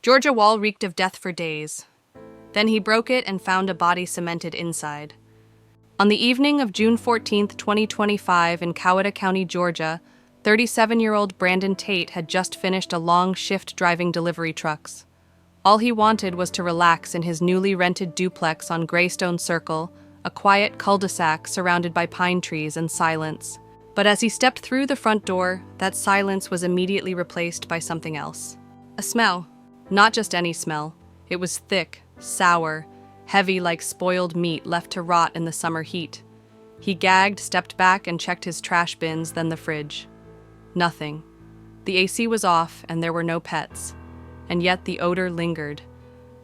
Georgia wall reeked of death for days. Then he broke it and found a body cemented inside. On the evening of June 14th, 2025, in Coweta County, Georgia, 37-year-old Brandon Tate had just finished a long shift driving delivery trucks. All he wanted was to relax in his newly rented duplex on Greystone Circle, a quiet cul-de-sac surrounded by pine trees and silence. But as he stepped through the front door, that silence was immediately replaced by something else. A smell. Not just any smell. It was thick, sour, heavy like spoiled meat left to rot in the summer heat. He gagged, stepped back, and checked his trash bins, then the fridge. Nothing. The AC was off, and there were no pets. And yet the odor lingered,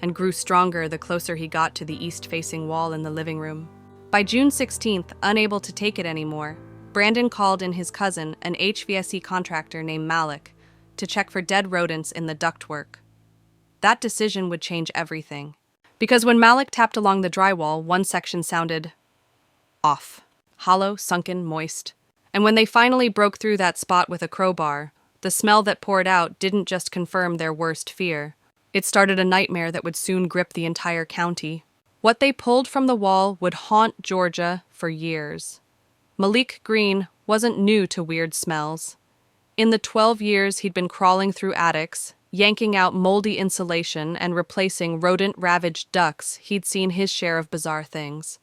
and grew stronger the closer he got to the east-facing wall in the living room. By June 16th, unable to take it anymore, Brandon called in his cousin, an HVAC contractor named Malik, to check for dead rodents in the ductwork. That decision would change everything. Because when Malik tapped along the drywall, one section sounded off. Hollow, sunken, moist. And when they finally broke through that spot with a crowbar, the smell that poured out didn't just confirm their worst fear. It started a nightmare that would soon grip the entire county. What they pulled from the wall would haunt Georgia for years. Malik Green wasn't new to weird smells. In the 12 years he'd been crawling through attics, yanking out moldy insulation and replacing rodent-ravaged ducts, he'd seen his share of bizarre things.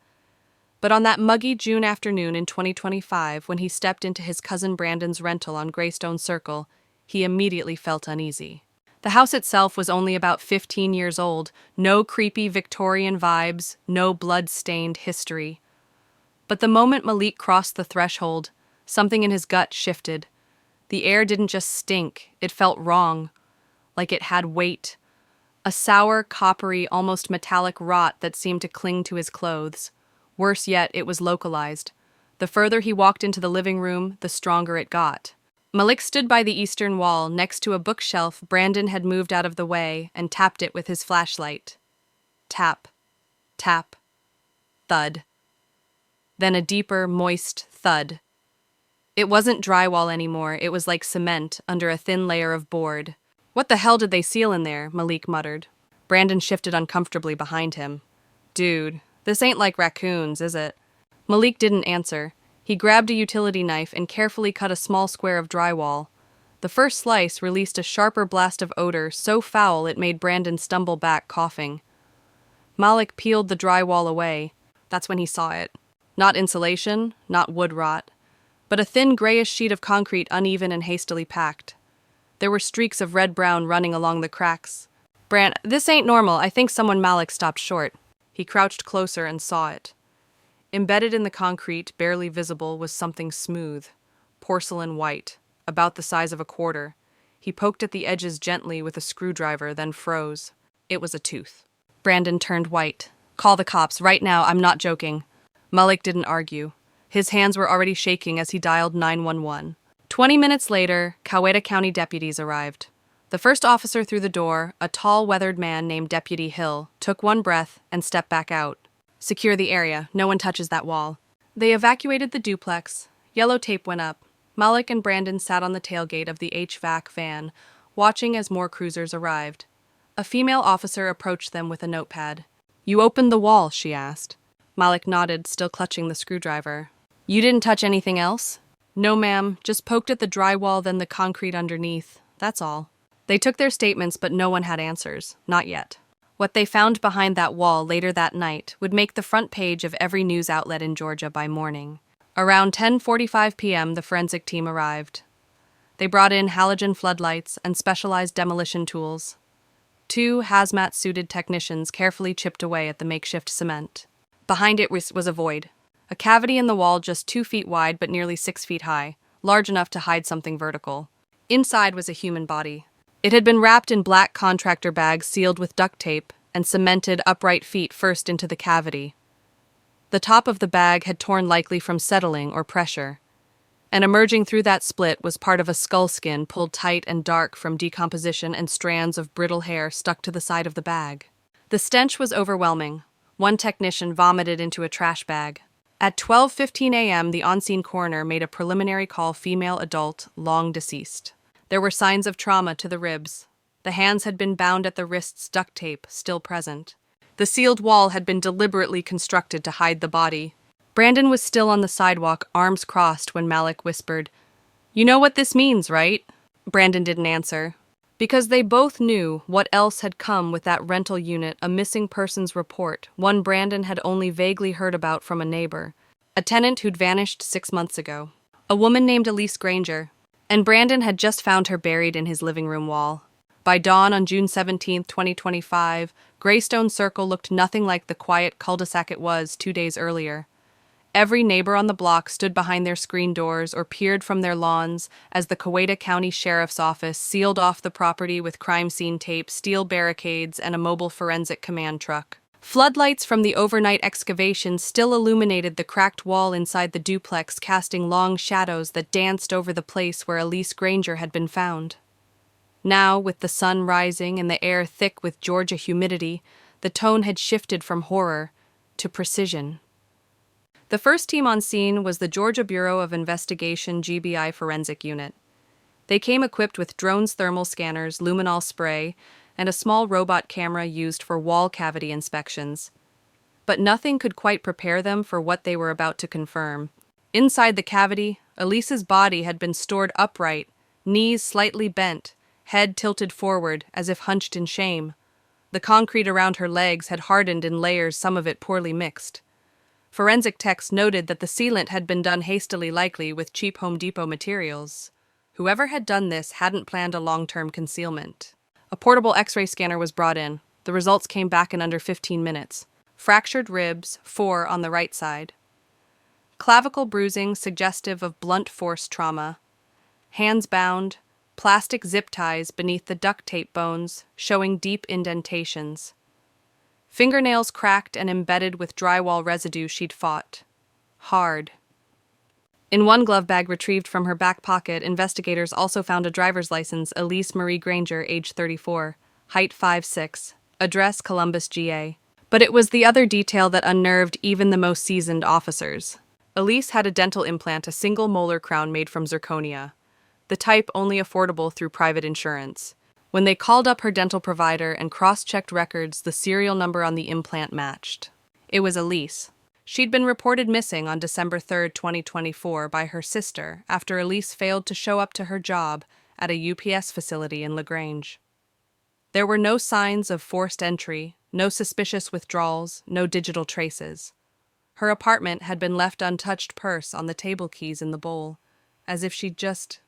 But on that muggy June afternoon in 2025, when he stepped into his cousin Brandon's rental on Greystone Circle, he immediately felt uneasy. The house itself was only about 15 years old, no creepy Victorian vibes, no blood-stained history. But the moment Malik crossed the threshold, something in his gut shifted. The air didn't just stink, it felt wrong, like it had weight. A sour, coppery, almost metallic rot that seemed to cling to his clothes. Worse yet, it was localized. The further he walked into the living room, the stronger it got. Malik stood by the eastern wall, next to a bookshelf Brandon had moved out of the way, and tapped it with his flashlight. Tap. Tap. Thud. Then a deeper, moist thud. It wasn't drywall anymore, it was like cement under a thin layer of board. "What the hell did they seal in there?" Malik muttered. Brandon shifted uncomfortably behind him. "Dude, this ain't like raccoons, is it?" Malik didn't answer. He grabbed a utility knife and carefully cut a small square of drywall. The first slice released a sharper blast of odor so foul it made Brandon stumble back, coughing. Malik peeled the drywall away. That's when he saw it. Not insulation, not wood rot, but a thin grayish sheet of concrete, uneven and hastily packed. There were streaks of red-brown running along the cracks. "This ain't normal. I think someone." Malik stopped short. He crouched closer and saw it. Embedded in the concrete, barely visible, was something smooth, porcelain white, about the size of a quarter. He poked at the edges gently with a screwdriver, then froze. It was a tooth. Brandon turned white. "Call the cops, right now, I'm not joking." Malik didn't argue. His hands were already shaking as he dialed 911. 20 minutes later, Coweta County deputies arrived. The first officer through the door, a tall, weathered man named Deputy Hill, took one breath and stepped back out. "Secure the area. No one touches that wall." They evacuated the duplex. Yellow tape went up. Malik and Brandon sat on the tailgate of the HVAC van, watching as more cruisers arrived. A female officer approached them with a notepad. "You opened the wall?" she asked. Malik nodded, still clutching the screwdriver. "You didn't touch anything else?" "No, ma'am. Just poked at the drywall, then the concrete underneath. That's all." They took their statements, but no one had answers. Not yet. What they found behind that wall later that night would make the front page of every news outlet in Georgia by morning. Around 10:45 p.m., the forensic team arrived. They brought in halogen floodlights and specialized demolition tools. 2 hazmat-suited technicians carefully chipped away at the makeshift cement. Behind it was a void. A cavity in the wall just 2 feet wide but nearly 6 feet high, large enough to hide something vertical. Inside was a human body. It had been wrapped in black contractor bags sealed with duct tape and cemented upright feet first into the cavity. The top of the bag had torn likely from settling or pressure, and emerging through that split was part of a skull skin pulled tight and dark from decomposition and strands of brittle hair stuck to the side of the bag. The stench was overwhelming. One technician vomited into a trash bag. At 12:15 a.m., the on-scene coroner made a preliminary call: female adult, long deceased. There were signs of trauma to the ribs. The The hands had been bound at the wrists, duct tape still present. The sealed wall had been deliberately constructed to hide the body. Brandon was still on the sidewalk, arms crossed, when Malik whispered, "You know what this means, right?" Brandon didn't answer. Because they both knew what else had come with that rental unit, a missing persons report, one Brandon had only vaguely heard about from a neighbor, a tenant who'd vanished 6 months ago. A woman named Elise Granger, and Brandon had just found her buried in his living room wall. By dawn on June 17, 2025, Greystone Circle looked nothing like the quiet cul-de-sac it was 2 days earlier. Every neighbor on the block stood behind their screen doors or peered from their lawns as the Coweta County Sheriff's Office sealed off the property with crime scene tape, steel barricades, and a mobile forensic command truck. Floodlights from the overnight excavation still illuminated the cracked wall inside the duplex, casting long shadows that danced over the place where Elise Granger had been found. Now, with the sun rising and the air thick with Georgia humidity, the tone had shifted from horror to precision. The first team on scene was the Georgia Bureau of Investigation GBI Forensic Unit. They came equipped with drones, thermal scanners, luminol spray, and a small robot camera used for wall cavity inspections. But nothing could quite prepare them for what they were about to confirm. Inside the cavity, Elise's body had been stored upright, knees slightly bent, head tilted forward as if hunched in shame. The concrete around her legs had hardened in layers, some of it poorly mixed. Forensic techs noted that the sealant had been done hastily, likely with cheap Home Depot materials. Whoever had done this hadn't planned a long-term concealment. A portable X-ray scanner was brought in. The results came back in under 15 minutes. Fractured ribs, 4 on the right side. Clavicle bruising suggestive of blunt force trauma. Hands bound, plastic zip ties beneath the duct tape bones, showing deep indentations. Fingernails cracked and embedded with drywall residue she'd fought. Hard. In one glove bag retrieved from her back pocket, investigators also found a driver's license, Elise Marie Granger, age 34, height 5'6", address Columbus, GA. But it was the other detail that unnerved even the most seasoned officers. Elise had a dental implant, a single molar crown made from zirconia, the type only affordable through private insurance. When they called up her dental provider and cross-checked records, the serial number on the implant matched. It was Elise. She'd been reported missing on December 3, 2024 by her sister after Elise failed to show up to her job at a UPS facility in LaGrange. There were no signs of forced entry, no suspicious withdrawals, no digital traces. Her apartment had been left untouched, purse on the table, keys in the bowl, as if she'd just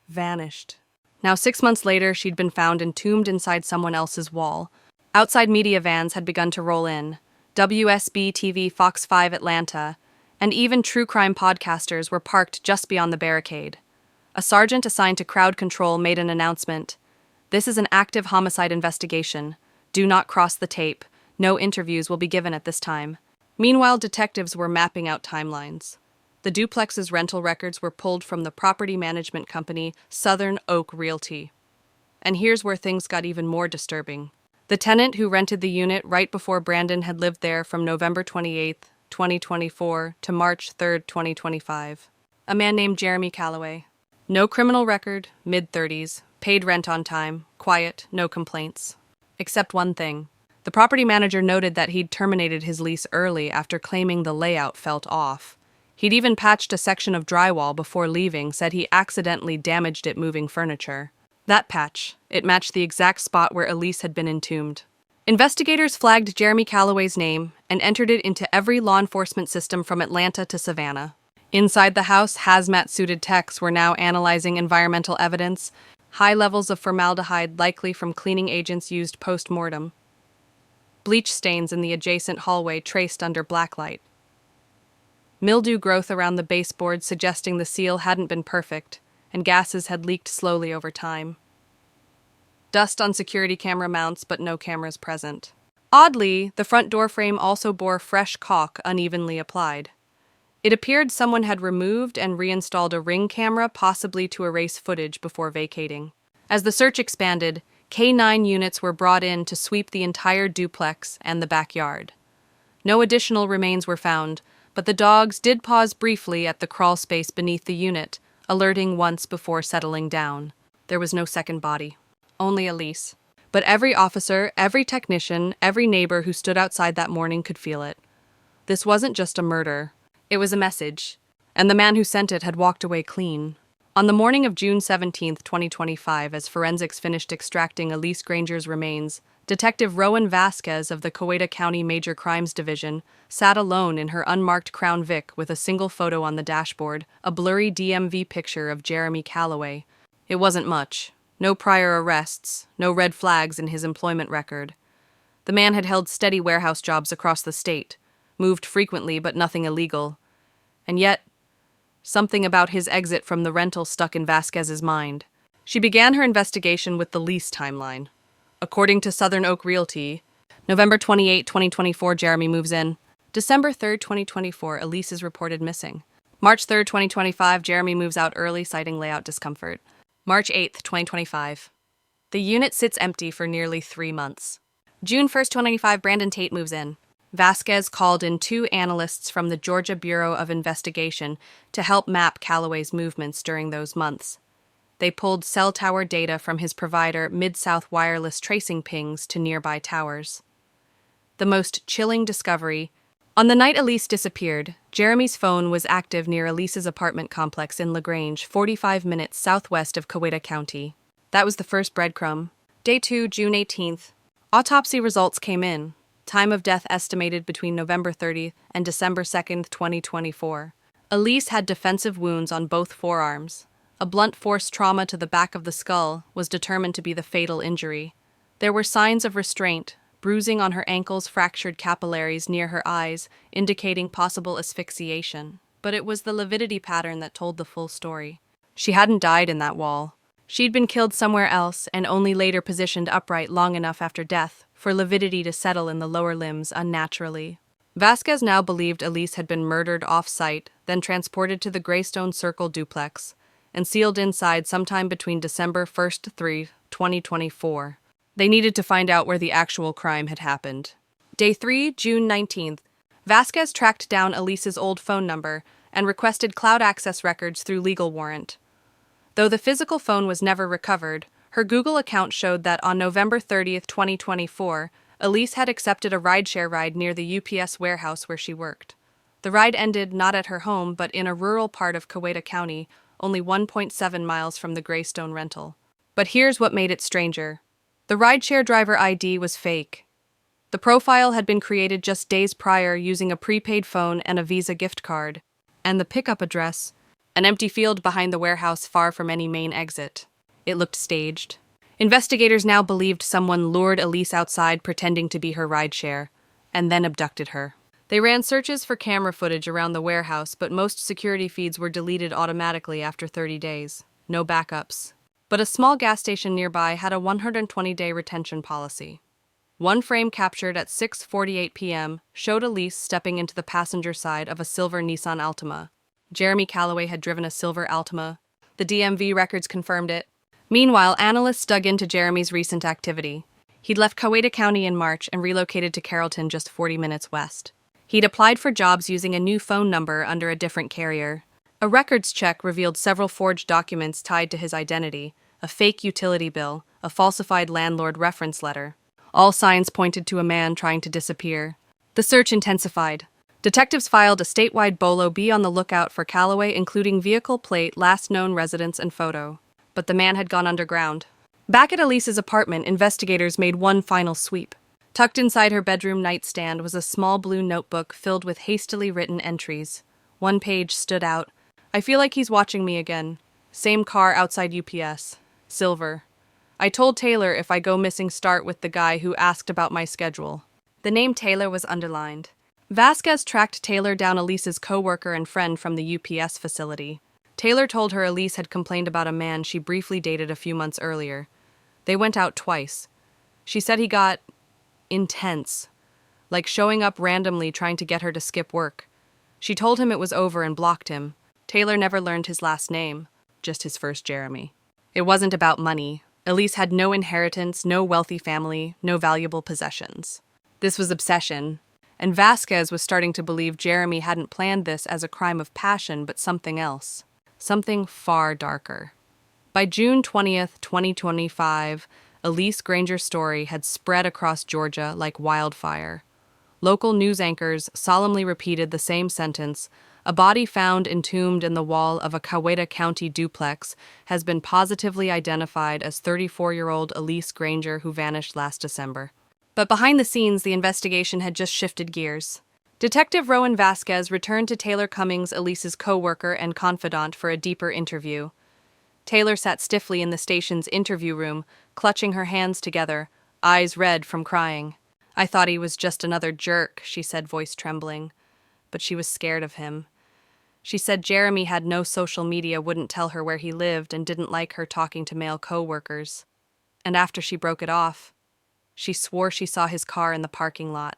vanished. Now 6 months later, she'd been found entombed inside someone else's wall. Outside media vans had begun to roll in. WSB TV, Fox 5 Atlanta, and even true crime podcasters were parked just beyond the barricade. A sergeant assigned to crowd control made an announcement. "This is an active homicide investigation. Do not cross the tape. No interviews will be given at this time." Meanwhile, detectives were mapping out timelines. The duplex's rental records were pulled from the property management company Southern Oak Realty. And here's where things got even more disturbing. The tenant who rented the unit right before Brandon had lived there from November 28, 2024 to March 3, 2025. A man named Jeremy Calloway. No criminal record, mid-30s, paid rent on time, quiet, no complaints. Except one thing. The property manager noted that he'd terminated his lease early after claiming the layout felt off. He'd even patched a section of drywall before leaving, said he accidentally damaged it moving furniture. That patch, it matched the exact spot where Elise had been entombed. Investigators flagged Jeremy Calloway's name and entered it into every law enforcement system from Atlanta to Savannah. Inside the house, hazmat-suited techs were now analyzing environmental evidence, high levels of formaldehyde likely from cleaning agents used post-mortem. Bleach stains in the adjacent hallway traced under blacklight. Mildew growth around the baseboard suggesting the seal hadn't been perfect, and gases had leaked slowly over time. Dust on security camera mounts, but no cameras present. Oddly, the front door frame also bore fresh caulk unevenly applied. It appeared someone had removed and reinstalled a Ring camera, possibly to erase footage before vacating. As the search expanded, K9 units were brought in to sweep the entire duplex and the backyard. No additional remains were found, but the dogs did pause briefly at the crawl space beneath the unit, alerting once before settling down. There was no second body. only Elise. But every officer, every technician, every neighbor who stood outside that morning could feel it. This wasn't just a murder. It was a message. And the man who sent it had walked away clean. On the morning of June 17th, 2025, as forensics finished extracting Elise Granger's remains, Detective Rowan Vasquez of the Coweta County Major Crimes Division sat alone in her unmarked Crown Vic with a single photo on the dashboard, a blurry DMV picture of Jeremy Calloway. It wasn't much. No prior arrests, no red flags in his employment record. The man had held steady warehouse jobs across the state, moved frequently but nothing illegal. And yet, something about his exit from the rental stuck in Vasquez's mind. She began her investigation with the lease timeline. According to Southern Oak Realty, November 28, 2024, Jeremy moves in. December 3, 2024, Elise is reported missing. March 3, 2025, Jeremy moves out early, citing layout discomfort. March 8, 2025. The unit sits empty for nearly 3 months. June 1, 2025, Brandon Tate moves in. Vasquez called in 2 analysts from the Georgia Bureau of Investigation to help map Calloway's movements during those months. They pulled cell tower data from his provider Mid-South Wireless tracing pings to nearby towers. The most chilling discovery: on the night Elise disappeared, Jeremy's phone was active near Elise's apartment complex in LaGrange, 45 minutes southwest of Coweta County. That was the first breadcrumb. Day 2, June 18th. Autopsy results came in. Time of death estimated between November 30th and December 2nd, 2024. Elise had defensive wounds on both forearms. A blunt force trauma to the back of the skull was determined to be the fatal injury. There were signs of restraint, bruising on her ankles, fractured capillaries near her eyes, indicating possible asphyxiation. But it was the lividity pattern that told the full story. She hadn't died in that wall. She'd been killed somewhere else and only later positioned upright long enough after death for lividity to settle in the lower limbs unnaturally. Vasquez now believed Elise had been murdered off-site, then transported to the Greystone Circle duplex, and sealed inside sometime between December 1st 3, 2024. They needed to find out where the actual crime had happened. Day 3, June 19th. Vasquez tracked down Elise's old phone number and requested cloud access records through legal warrant. Though the physical phone was never recovered, her Google account showed that on November 30th, 2024, Elise had accepted a rideshare ride near the UPS warehouse where she worked. The ride ended not at her home but in a rural part of Coweta County, only 1.7 miles from the Greystone rental. But here's what made it stranger. The rideshare driver ID was fake. The profile had been created just days prior using a prepaid phone and a Visa gift card. And the pickup address, an empty field behind the warehouse far from any main exit. It looked staged. Investigators now believed someone lured Elise outside pretending to be her rideshare, and then abducted her. They ran searches for camera footage around the warehouse, but most security feeds were deleted automatically after 30 days. No backups. But a small gas station nearby had a 120-day retention policy. One frame captured at 6:48 p.m. showed Elise stepping into the passenger side of a silver Nissan Altima. Jeremy Calloway had driven a silver Altima. The DMV records confirmed it. Meanwhile, analysts dug into Jeremy's recent activity. He'd left Coweta County in March and relocated to Carrollton, just 40 minutes west. He'd applied for jobs using a new phone number under a different carrier. A records check revealed several forged documents tied to his identity, a fake utility bill, a falsified landlord reference letter. All signs pointed to a man trying to disappear. The search intensified. Detectives filed a statewide BOLO, be on the lookout for Calloway, including vehicle plate, last known residence, and photo. But the man had gone underground. Back at Elise's apartment, investigators made one final sweep. Tucked inside her bedroom nightstand was a small blue notebook filled with hastily written entries. One page stood out. "I feel like he's watching me again. Same car outside UPS. Silver. I told Taylor if I go missing start with the guy who asked about my schedule." The name Taylor was underlined. Vasquez tracked Taylor down, Elise's co-worker and friend from the UPS facility. Taylor told her Elise had complained about a man she briefly dated a few months earlier. They went out twice. She said he got intense, like showing up randomly trying to get her to skip work. She told him it was over and blocked him. Taylor never learned his last name, just his first, Jeremy. It wasn't about money. Elise had no inheritance, no wealthy family, no valuable possessions. This was obsession, and Vasquez was starting to believe Jeremy hadn't planned this as a crime of passion but something else. Something far darker. By June 20th, 2025, Elise Granger's story had spread across Georgia like wildfire. Local news anchors solemnly repeated the same sentence: a body found entombed in the wall of a Coweta County duplex has been positively identified as 34-year-old Elise Granger, who vanished last December. But behind the scenes, the investigation had just shifted gears. Detective Rowan Vasquez returned to Taylor Cummings, Elise's co-worker and confidant, for a deeper interview. Taylor sat stiffly in the station's interview room, clutching her hands together, eyes red from crying. "I thought he was just another jerk," she said, voice trembling. But she was scared of him. She said Jeremy had no social media, wouldn't tell her where he lived, and didn't like her talking to male co-workers. And after she broke it off, she swore she saw his car in the parking lot.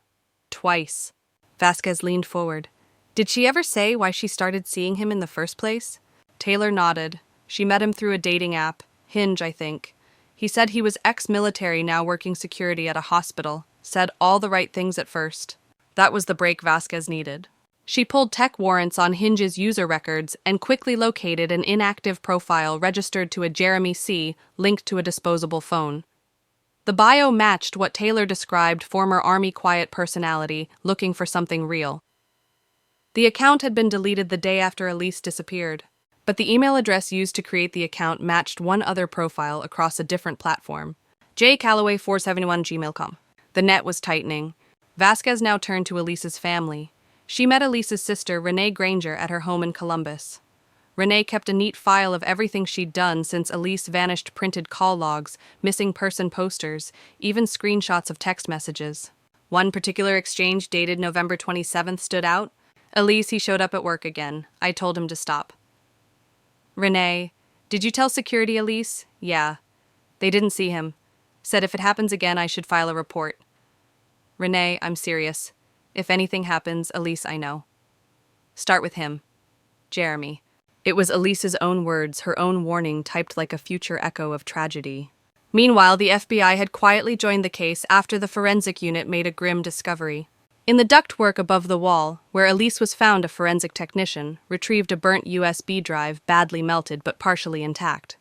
Twice. Vasquez leaned forward. "Did she ever say why she started seeing him in the first place?" Taylor nodded. She met him through a dating app, Hinge, I think. He said he was ex-military, now working security at a hospital. Said all the right things at first. That was the break Vasquez needed. She pulled tech warrants on Hinge's user records and quickly located an inactive profile registered to a Jeremy C. linked to a disposable phone. The bio matched what Taylor described: former Army quiet personality, looking for something real. The account had been deleted the day after Elise disappeared, but the email address used to create the account matched one other profile across a different platform: jcalloway471@gmail.com. The net was tightening. Vasquez now turned to Elise's family. She met Elise's sister, Renee Granger, at her home in Columbus. Renee kept a neat file of everything she'd done since Elise vanished: printed call logs, missing person posters, even screenshots of text messages. One particular exchange, dated November 27th, stood out. "Elise, he showed up at work again. I told him to stop." Renee: "Did you tell security, Elise?" "Yeah. They didn't see him. Said if it happens again, I should file a report." Renee: "I'm serious. If anything happens, Elise, I know. Start with him. Jeremy." It was Elise's own words, her own warning, typed like a future echo of tragedy. Meanwhile, the FBI had quietly joined the case after the forensic unit made a grim discovery. In the ductwork above the wall, where Elise was found, a forensic technician retrieved a burnt USB drive, badly melted but partially intact.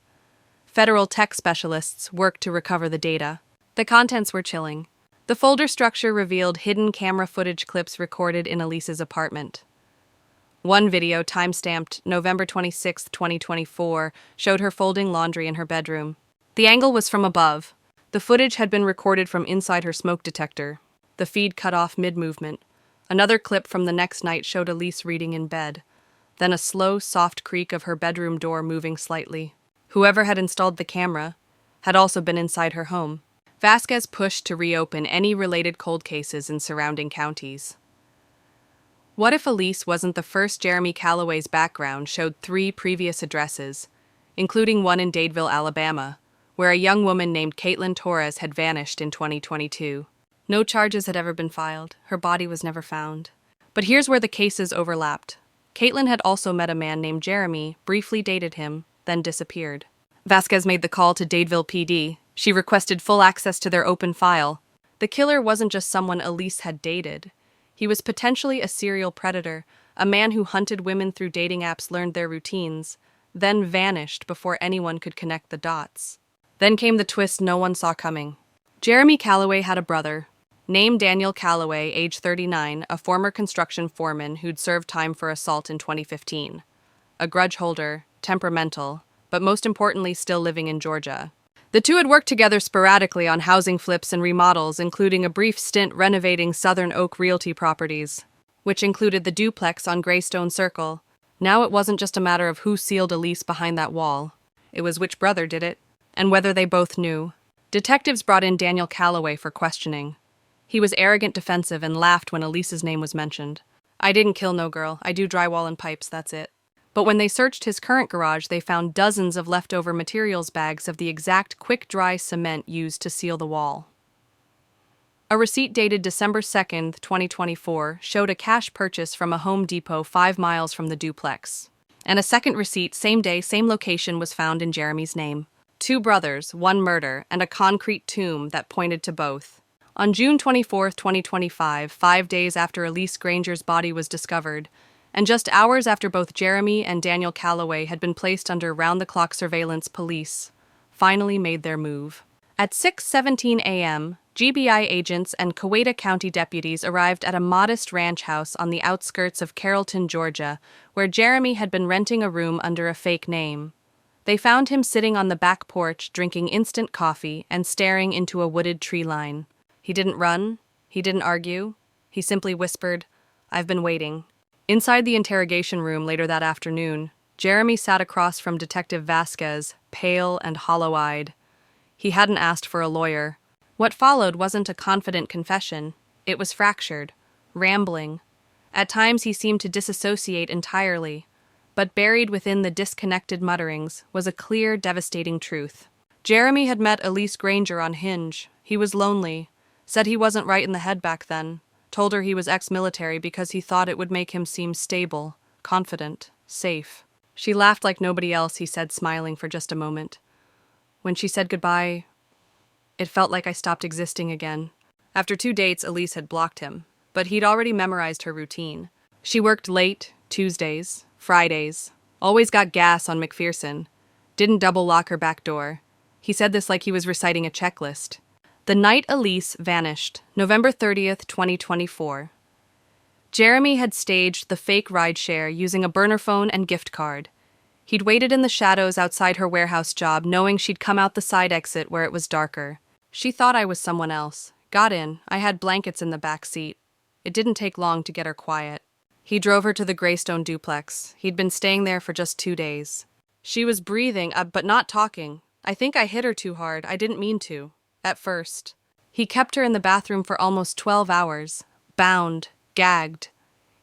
Federal tech specialists worked to recover the data. The contents were chilling. The folder structure revealed hidden camera footage clips recorded in Elise's apartment. One video, timestamped November 26, 2024, showed her folding laundry in her bedroom. The angle was from above. The footage had been recorded from inside her smoke detector. The feed cut off mid-movement. Another clip from the next night showed Elise reading in bed. Then a slow, soft creak of her bedroom door moving slightly. Whoever had installed the camera had also been inside her home. Vasquez pushed to reopen any related cold cases in surrounding counties. What if Elise wasn't the first? Jeremy Calloway's background showed 3 previous addresses, including one in Dadeville, Alabama, where a young woman named Caitlin Torres had vanished in 2022. No charges had ever been filed. Her body was never found. But here's where the cases overlapped. Caitlin had also met a man named Jeremy, briefly dated him, then disappeared. Vasquez made the call to Dadeville PD. She requested full access to their open file. The killer wasn't just someone Elise had dated. He was potentially a serial predator, a man who hunted women through dating apps, learned their routines, then vanished before anyone could connect the dots. Then came the twist no one saw coming. Jeremy Calloway had a brother, named Daniel Calloway, age 39, a former construction foreman who'd served time for assault in 2015. A grudge holder, temperamental, but most importantly still living in Georgia. The two had worked together sporadically on housing flips and remodels, including a brief stint renovating Southern Oak Realty properties, which included the duplex on Greystone Circle. Now it wasn't just a matter of who sealed Elise behind that wall. It was which brother did it, and whether they both knew. Detectives brought in Daniel Calloway for questioning. He was arrogant, defensive, and laughed when Elise's name was mentioned. "I didn't kill no girl. I do drywall and pipes, that's it." But when they searched his current garage, they found dozens of leftover materials bags of the exact quick-dry cement used to seal the wall. A receipt dated December 2nd, 2024, showed a cash purchase from a Home Depot 5 miles from the duplex. And a second receipt, same day, same location, was found in Jeremy's name. 2 brothers, 1 murder, and a concrete tomb that pointed to both. On June 24, 2025, 5 days after Elise Granger's body was discovered, And just hours after both Jeremy and Daniel Calloway had been placed under round-the-clock surveillance, police finally made their move. At 6:17 a.m., GBI agents and Coweta County deputies arrived at a modest ranch house on the outskirts of Carrollton, Georgia, where Jeremy had been renting a room under a fake name. They found him sitting on the back porch drinking instant coffee and staring into a wooded tree line. He didn't run. He didn't argue. He simply whispered, "I've been waiting." Inside the interrogation room later that afternoon, Jeremy sat across from Detective Vasquez, pale and hollow-eyed. He hadn't asked for a lawyer. What followed wasn't a confident confession. It was fractured, rambling. At times he seemed to disassociate entirely, but buried within the disconnected mutterings was a clear, devastating truth. Jeremy had met Elise Granger on Hinge. He was lonely, said he wasn't right in the head back then, told her he was ex-military because he thought it would make him seem stable, confident, safe. She laughed like nobody else, he said, smiling for just a moment. When she said goodbye, it felt like I stopped existing again. After 2 dates, Elise had blocked him, but he'd already memorized her routine. She worked late, Tuesdays, Fridays, always got gas on McPherson, didn't double lock her back door. He said this like he was reciting a checklist. The night Elise vanished, November 30th, 2024. Jeremy had staged the fake rideshare using a burner phone and gift card. He'd waited in the shadows outside her warehouse job, knowing she'd come out the side exit where it was darker. She thought I was someone else. Got in. I had blankets in the back seat. It didn't take long to get her quiet. He drove her to the Greystone duplex. He'd been staying there for just 2 days. She was breathing, but not talking. I think I hit her too hard. I didn't mean to. At first. He kept her in the bathroom for almost 12 hours. Bound. Gagged.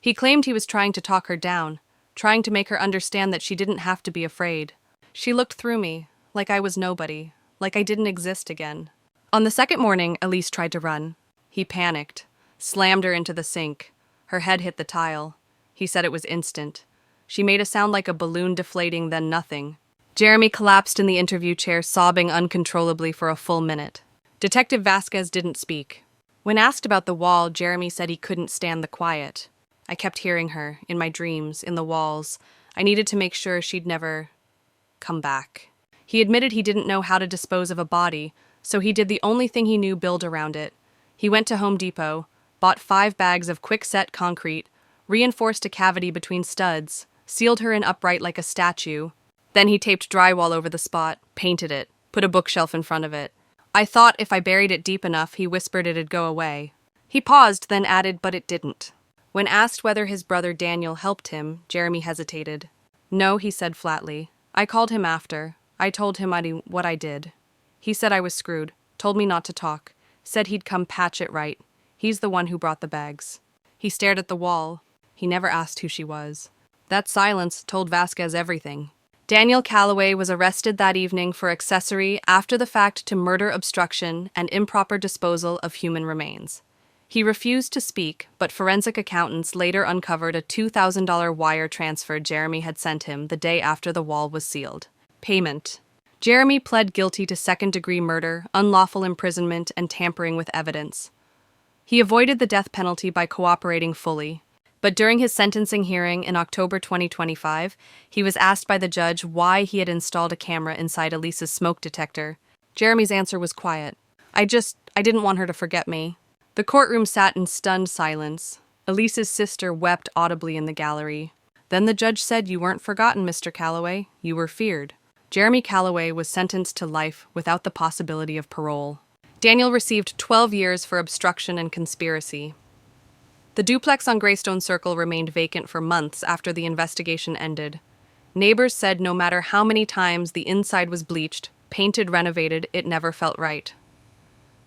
He claimed he was trying to talk her down, trying to make her understand that she didn't have to be afraid. She looked through me, like I was nobody, like I didn't exist again. On the second morning, Elise tried to run. He panicked, slammed her into the sink. Her head hit the tile. He said it was instant. She made a sound like a balloon deflating, then nothing. Jeremy collapsed in the interview chair, sobbing uncontrollably for a full minute. Detective Vasquez didn't speak. When asked about the wall, Jeremy said he couldn't stand the quiet. I kept hearing her, in my dreams, in the walls. I needed to make sure she'd never come back. He admitted he didn't know how to dispose of a body, so he did the only thing he knew: build around it. He went to Home Depot, bought 5 bags of quick-set concrete, reinforced a cavity between studs, sealed her in upright like a statue. Then he taped drywall over the spot, painted it, put a bookshelf in front of it. I thought if I buried it deep enough, he whispered it'd go away. He paused, then added, but it didn't. When asked whether his brother Daniel helped him, Jeremy hesitated. No, he said flatly. I called him after. I told him what I did. He said I was screwed, told me not to talk, said he'd come patch it right. He's the one who brought the bags. He stared at the wall. He never asked who she was. That silence told Vasquez everything. Daniel Calloway was arrested that evening for accessory after the fact to murder obstruction and improper disposal of human remains. He refused to speak, but forensic accountants later uncovered a $2,000 wire transfer Jeremy had sent him the day after the wall was sealed. Payment. Jeremy pled guilty to second-degree murder, unlawful imprisonment, and tampering with evidence. He avoided the death penalty by cooperating fully. But during his sentencing hearing in October 2025, he was asked by the judge why he had installed a camera inside Elise's smoke detector. Jeremy's answer was quiet. I didn't want her to forget me. The courtroom sat in stunned silence. Elise's sister wept audibly in the gallery. Then the judge said, "You weren't forgotten, Mr. Calloway. You were feared." Jeremy Calloway was sentenced to life without the possibility of parole. Daniel received 12 years for obstruction and conspiracy. The duplex on Greystone Circle remained vacant for months after the investigation ended. Neighbors said no matter how many times the inside was bleached, painted, renovated, it never felt right.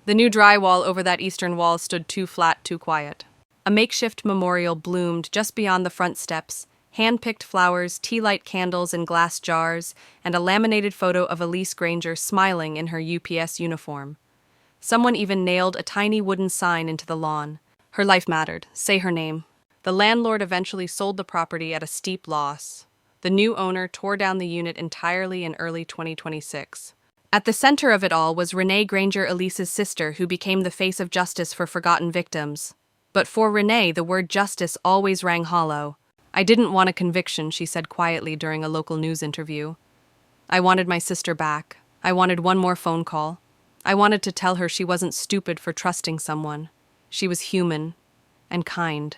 The new drywall over that eastern wall stood too flat, too quiet. A makeshift memorial bloomed just beyond the front steps, hand-picked flowers, tea-light candles in glass jars, and a laminated photo of Elise Granger smiling in her UPS uniform. Someone even nailed a tiny wooden sign into the lawn. Her life mattered. Say her name. The landlord eventually sold the property at a steep loss. The new owner tore down the unit entirely in early 2026. At the center of it all was Renee Granger, Elise's sister, who became the face of justice for forgotten victims. But for Renee, the word justice always rang hollow. "I didn't want a conviction," she said quietly during a local news interview. "I wanted my sister back. I wanted one more phone call. I wanted to tell her she wasn't stupid for trusting someone. She was human and kind,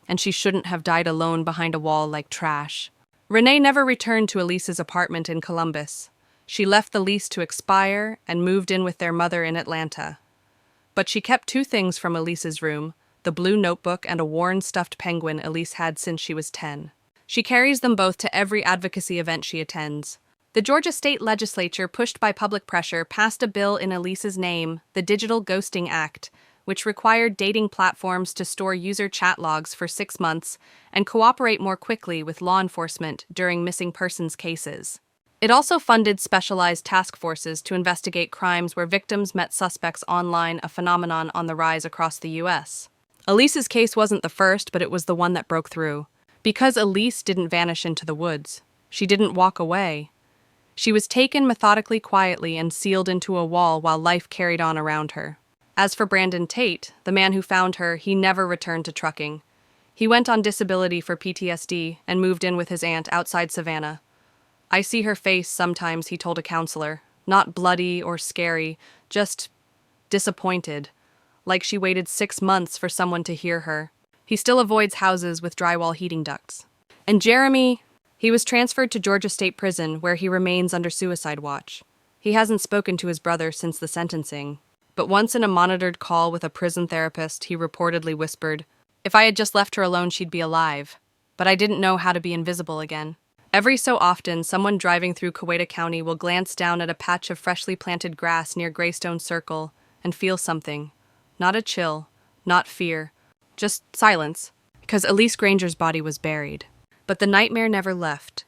and she shouldn't have died alone behind a wall like trash." Renee never returned to Elise's apartment in Columbus. She left the lease to expire and moved in with their mother in Atlanta. But she kept two things from Elise's room: the blue notebook and a worn stuffed penguin Elise had since she was 10. She carries them both to every advocacy event she attends. The Georgia state legislature, pushed by public pressure, passed a bill in Elise's name, the Digital Ghosting Act, which required dating platforms to store user chat logs for 6 months and cooperate more quickly with law enforcement during missing persons cases. It also funded specialized task forces to investigate crimes where victims met suspects online, a phenomenon on the rise across the U.S. Elise's case wasn't the first, but it was the one that broke through. Because Elise didn't vanish into the woods. She didn't walk away. She was taken methodically, quietly, and sealed into a wall while life carried on around her. As for Brandon Tate, the man who found her, he never returned to trucking. He went on disability for PTSD and moved in with his aunt outside Savannah. "I see her face sometimes," he told a counselor. "Not bloody or scary, just disappointed. Like she waited 6 months for someone to hear her." He still avoids houses with drywall heating ducts. And Jeremy, he was transferred to Georgia State Prison, where he remains under suicide watch. He hasn't spoken to his brother since the sentencing. But once in a monitored call with a prison therapist, he reportedly whispered, "If I had just left her alone, she'd be alive. But I didn't know how to be invisible again." Every so often, someone driving through Coweta County will glance down at a patch of freshly planted grass near Greystone Circle and feel something. Not a chill, not fear, just silence, because Elise Granger's body was buried. But the nightmare never left.